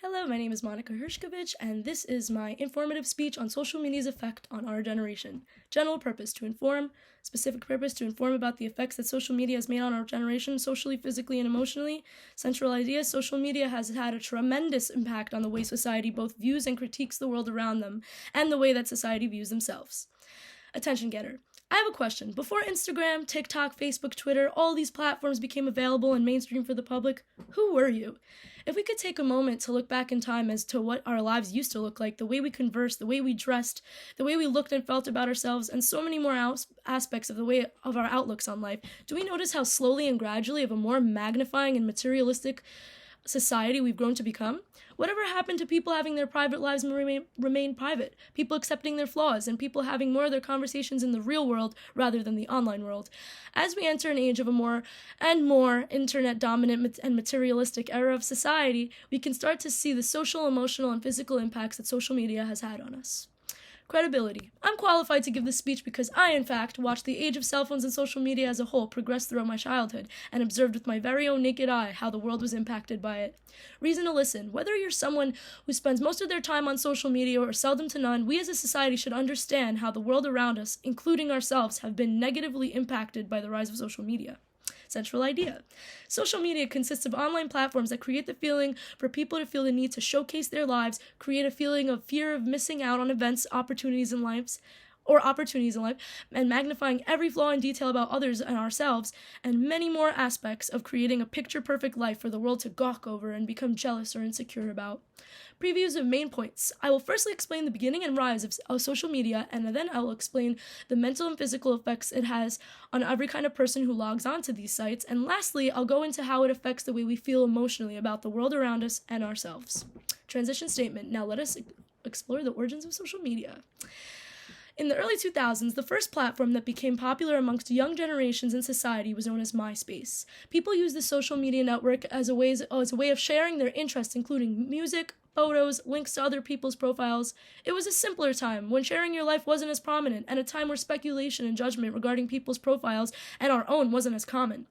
Hello, my name is Monica Hershkovich, and this is my informative speech on social media's effect on our generation. General purpose to inform, specific purpose to inform about the effects that social media has made on our generation, socially, physically, and emotionally. Central idea social media has had a tremendous impact on the way society both views and critiques the world around them, and the way that society views themselves. Attention getter. I have a question. Before Instagram, TikTok, Facebook, Twitter, all these platforms became available and mainstream for the public, who were you? If we could take a moment to look back in time as to what our lives used to look like, the way we conversed, the way we dressed, the way we looked and felt about ourselves, and so many more aspects of the way of our outlooks on life, do we notice how slowly and gradually of a more magnifying and materialistic society we've grown to become? Whatever happened to people having their private lives remain private, people accepting their flaws, and people having more of their conversations in the real world rather than the online world? As we enter an age of a more and more internet-dominant and materialistic era of society, we can start to see the social, emotional, and physical impacts that social media has had on us. Credibility. I'm qualified to give this speech because I, in fact, watched the age of cell phones and social media as a whole progress throughout my childhood and observed with my very own naked eye how the world was impacted by it. Reason to listen. Whether you're someone who spends most of their time on social media or seldom to none, we as a society should understand how the world around us, including ourselves, have been negatively impacted by the rise of social media. Central idea. Social media consists of online platforms that create the feeling for people to feel the need to showcase their lives, create a feeling of fear of missing out on events, opportunities in life, and magnifying every flaw and detail about others and ourselves, and many more aspects of creating a picture-perfect life for the world to gawk over and become jealous or insecure about. Previews of main points. I will firstly explain the beginning and rise of social media, and then I will explain the mental and physical effects it has on every kind of person who logs onto these sites, and lastly, I'll go into how it affects the way we feel emotionally about the world around us and ourselves. Transition statement. Now let us explore the origins of social media. In the early 2000s, the first platform that became popular amongst young generations in society was known as MySpace. People used the social media network as a way of sharing their interests, including music, photos, links to other people's profiles. It was a simpler time, when sharing your life wasn't as prominent, and a time where speculation and judgment regarding people's profiles and our own wasn't as common.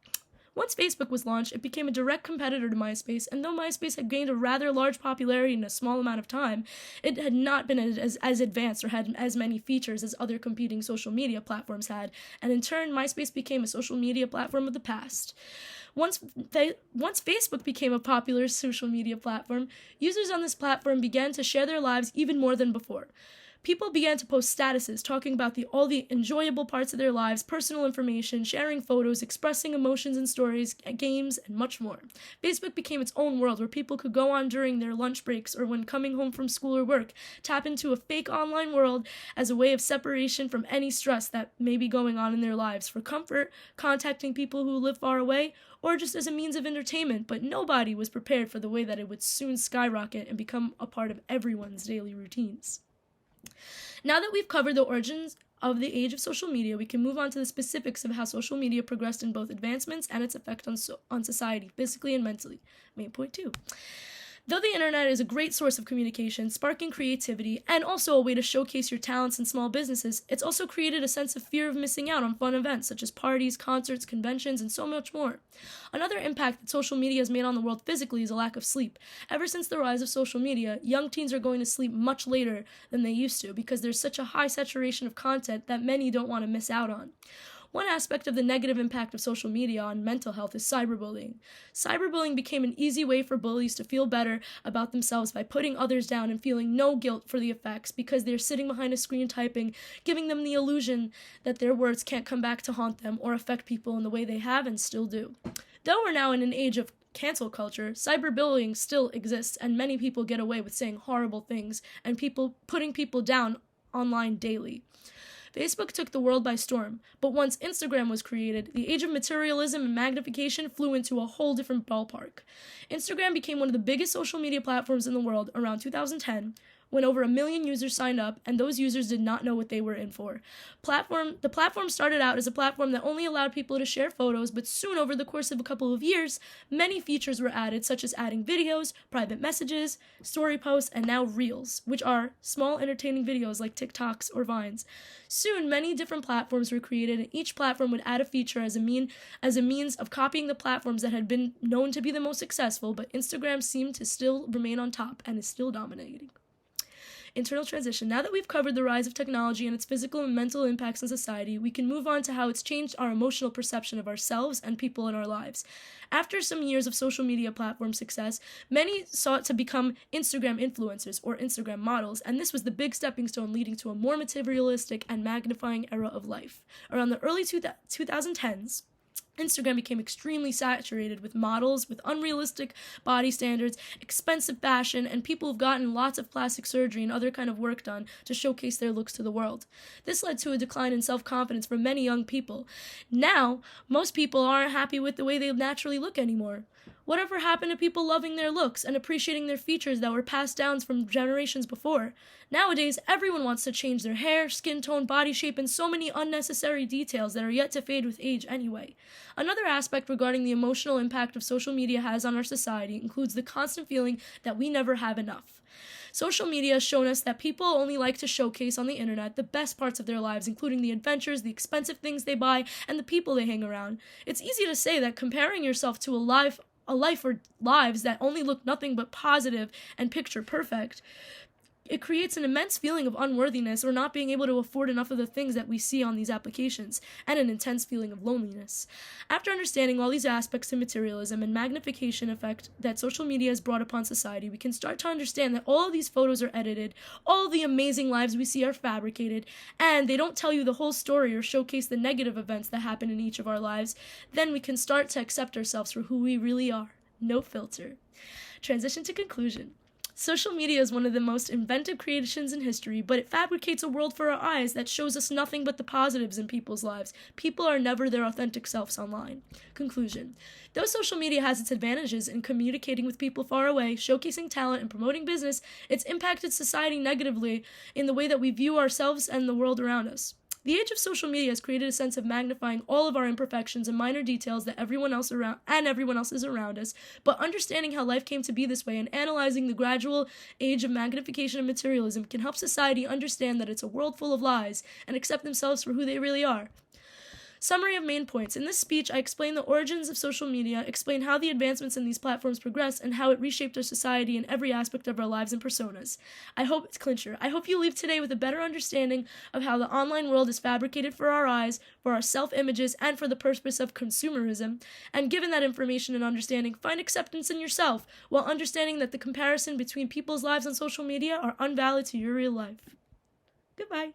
Once Facebook was launched, it became a direct competitor to MySpace, and though MySpace had gained a rather large popularity in a small amount of time, it had not been as advanced or had as many features as other competing social media platforms had, and in turn, MySpace became a social media platform of the past. Once Facebook became a popular social media platform, users on this platform began to share their lives even more than before. People began to post statuses talking about all the enjoyable parts of their lives, personal information, sharing photos, expressing emotions and stories, games, and much more. Facebook became its own world where people could go on during their lunch breaks or when coming home from school or work, tap into a fake online world as a way of separation from any stress that may be going on in their lives, for comfort, contacting people who live far away, or just as a means of entertainment, but nobody was prepared for the way that it would soon skyrocket and become a part of everyone's daily routines. Now that we've covered the origins of the age of social media, we can move on to the specifics of how social media progressed in both advancements and its effect on society, physically and mentally. Main point 2. Though the internet is a great source of communication, sparking creativity, and also a way to showcase your talents in small businesses, it's also created a sense of fear of missing out on fun events such as parties, concerts, conventions, and so much more. Another impact that social media has made on the world physically is a lack of sleep. Ever since the rise of social media, young teens are going to sleep much later than they used to because there's such a high saturation of content that many don't want to miss out on. One aspect of the negative impact of social media on mental health is cyberbullying. Cyberbullying became an easy way for bullies to feel better about themselves by putting others down and feeling no guilt for the effects because they're sitting behind a screen typing, giving them the illusion that their words can't come back to haunt them or affect people in the way they have and still do. Though we're now in an age of cancel culture, cyberbullying still exists, and many people get away with saying horrible things and putting people down online daily. Facebook took the world by storm, but once Instagram was created, the age of materialism and magnification flew into a whole different ballpark. Instagram became one of the biggest social media platforms in the world around 2010, when over 1 million users signed up, and those users did not know what they were in for. The platform started out as a platform that only allowed people to share photos, but soon, over the course of a couple of years, many features were added, such as adding videos, private messages, story posts, and now Reels, which are small entertaining videos like TikToks or Vines. Soon, many different platforms were created, and each platform would add a feature as a means of copying the platforms that had been known to be the most successful, but Instagram seemed to still remain on top and is still dominating. Internal transition. Now that we've covered the rise of technology and its physical and mental impacts on society, we can move on to how it's changed our emotional perception of ourselves and people in our lives. After some years of social media platform success, many sought to become Instagram influencers or Instagram models, and this was the big stepping stone leading to a more materialistic and magnifying era of life. Around the early 2010s, Instagram became extremely saturated with models with unrealistic body standards, expensive fashion, and people who've gotten lots of plastic surgery and other kind of work done to showcase their looks to the world. This led to a decline in self-confidence for many young people. Now, most people aren't happy with the way they naturally look anymore. Whatever happened to people loving their looks and appreciating their features that were passed down from generations before? Nowadays, everyone wants to change their hair, skin tone, body shape, and so many unnecessary details that are yet to fade with age anyway. Another aspect regarding the emotional impact of social media has on our society includes the constant feeling that we never have enough. Social media has shown us that people only like to showcase on the internet the best parts of their lives, including the adventures, the expensive things they buy, and the people they hang around. It's easy to say that comparing yourself to a life or lives that only look nothing but positive and picture perfect, it creates an immense feeling of unworthiness or not being able to afford enough of the things that we see on these applications, and an intense feeling of loneliness. After understanding all these aspects of materialism and magnification effect that social media has brought upon society, we can start to understand that all of these photos are edited, all of the amazing lives we see are fabricated, and they don't tell you the whole story or showcase the negative events that happen in each of our lives. Then we can start to accept ourselves for who we really are. No filter. Transition to conclusion. Social media is one of the most inventive creations in history, but it fabricates a world for our eyes that shows us nothing but the positives in people's lives. People are never their authentic selves online. Conclusion. Though social media has its advantages in communicating with people far away, showcasing talent, and promoting business, it's impacted society negatively in the way that we view ourselves and the world around us. The age of social media has created a sense of magnifying all of our imperfections and minor details that everyone else is around us, but understanding how life came to be this way and analyzing the gradual age of magnification and materialism can help society understand that it's a world full of lies and accept themselves for who they really are. Summary of main points. In this speech, I explain the origins of social media, explain how the advancements in these platforms progress, and how it reshaped our society in every aspect of our lives and personas. I hope you leave today with a better understanding of how the online world is fabricated for our eyes, for our self-images, and for the purpose of consumerism. And given that information and understanding, find acceptance in yourself, while understanding that the comparison between people's lives on social media are invalid to your real life. Goodbye.